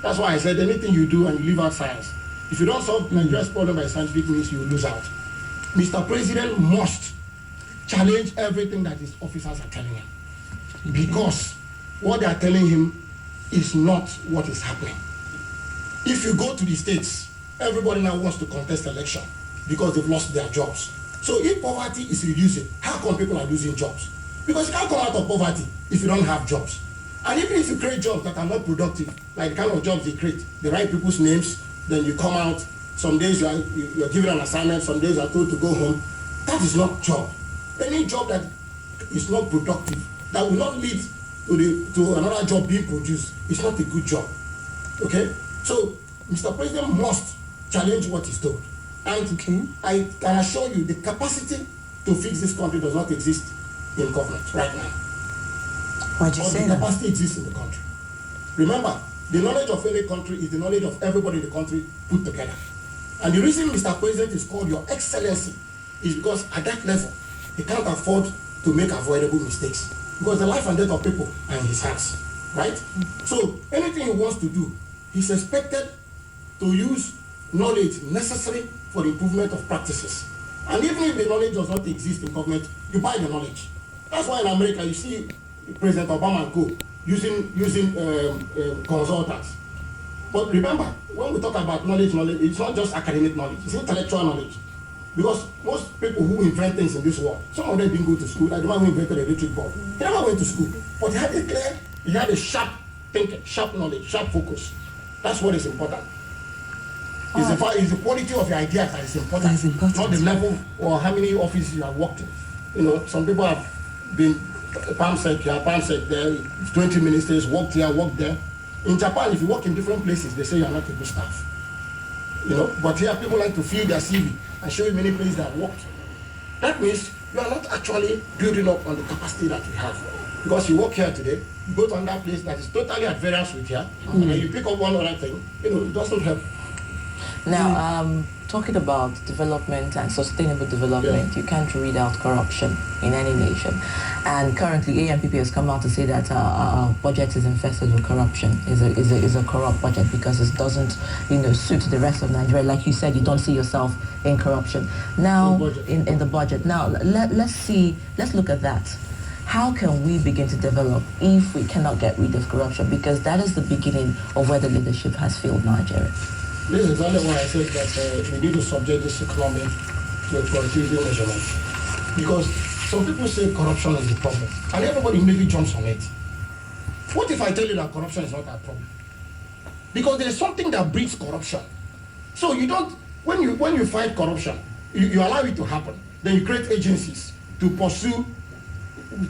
That's why I said anything you do and you leave out science. If you don't solve Nigeria's problem by scientific means, you will lose out. Mr. President must challenge everything that his officers are telling him. Because what they are telling him is not what is happening. If you go to the states, everybody now wants to contest election because they've lost their jobs. So if poverty is reducing, how come people are losing jobs? Because you can't come out of poverty if you don't have jobs. And even if you create jobs that are not productive, like the kind of jobs they create, they write people's names, then you come out, some days you're given an assignment, some days you're told to go home. That is not job. Any job that is not productive, that will not lead to another job being produced, is not a good job. Okay? So, Mr. President must challenge what he's told. And I can assure you the capacity to fix this country does not exist in government right now. Why'd you say that? The capacity exists in the country. Remember, the knowledge of any country is the knowledge of everybody in the country put together. And the reason Mr. President is called Your Excellency is because at that level, he can't afford to make avoidable mistakes. Because the life and death of people are in his hands, right? So anything he wants to do, he's expected to use knowledge necessary for the improvement of practices. And even if the knowledge does not exist in government, you buy the knowledge. That's why in America you see President Obama and co. using consultants. But remember, when we talk about knowledge, it's not just academic knowledge, it's intellectual knowledge. Because most people who invent things in this world, some of them didn't go to school. Like the man who invented the electric bulb, he never went to school. But he had a sharp thinking, sharp knowledge, sharp focus. That's what is important. It's the quality of your ideas that is important, not the level or how many offices you have worked in. You know, some people have been PAMSEC here, PAMSEC there, 20 ministers, worked here, worked there. In Japan, if you work in different places, they say you are not a good staff. You know, but here people like to fill their CV and show you many places that have worked. That means you are not actually building up on the capacity that we have. Because you work here today, you go to another place that is totally at variance with here, and then you pick up one other thing, you know, it doesn't help. Now, talking about development and sustainable development, you can't read out corruption in any nation. And currently, ANPP has come out to say that our budget is infested with corruption, is a corrupt budget because it doesn't, suit the rest of Nigeria. Like you said, you don't see yourself in corruption. Now, in the budget. Now, let's look at that. How can we begin to develop if we cannot get rid of corruption? Because that is the beginning of where the leadership has failed Nigeria. This is exactly why I said that we need to subject this economy to a productivity measurement. Because some people say corruption is the problem, and everybody immediately jumps on it. What if I tell you that corruption is not a problem? Because there is something that breeds corruption. So you don't, when you fight corruption, you allow it to happen. Then you create agencies to pursue,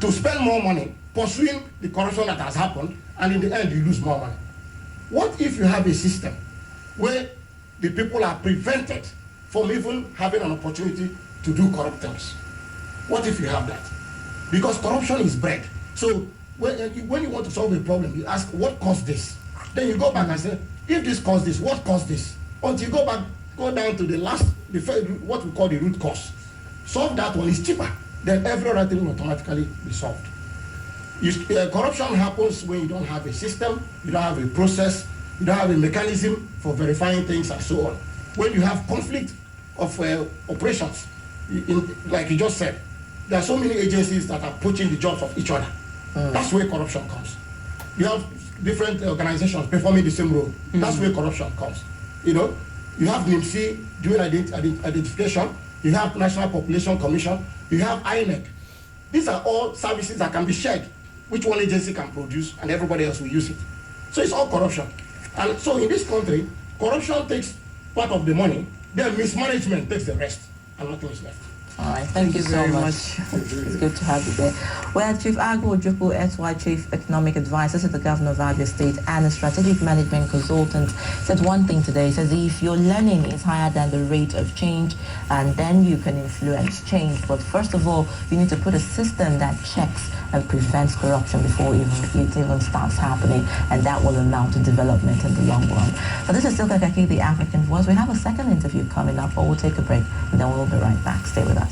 to spend more money pursuing the corruption that has happened, and in the end you lose more money. What if you have a system where the people are prevented from even having an opportunity to do corrupt things? What if you have that? Because corruption is bred. So when you want to solve a problem, you ask, what caused this? Then you go back and say, if this caused this, what caused this? Until you go down to what we call the root cause. Solve that one, is cheaper. Then every other thing will automatically be solved. Corruption happens when you don't have a system, you don't have a process, you don't have a mechanism for verifying things and so on. When you have conflict of operations, like you just said, there are so many agencies that are poaching the jobs of each other. That's where corruption comes. You have different organizations performing the same role. That's where corruption comes. You have NIMC doing identification, you have National Population Commission, you have INEC. These are all services that can be shared, which one agency can produce and everybody else will use it. So it's all corruption. And so in this country, corruption takes part of the money, then mismanagement takes the rest, and nothing is left. All right, thank you so much. It's good to have you there. Well, Chief Agbo Ojukwu, SY Chief Economic Advisor to the Governor of Abia State and a strategic management consultant, said one thing today. He says if your learning is higher than the rate of change, and then you can influence change. But first of all, you need to put a system that checks and prevents corruption before it even starts happening, and that will amount to development in the long run. So this is still Kakaki, the African Voice. We have a second interview coming up, but we'll take a break, and then we'll be right back. Stay with us.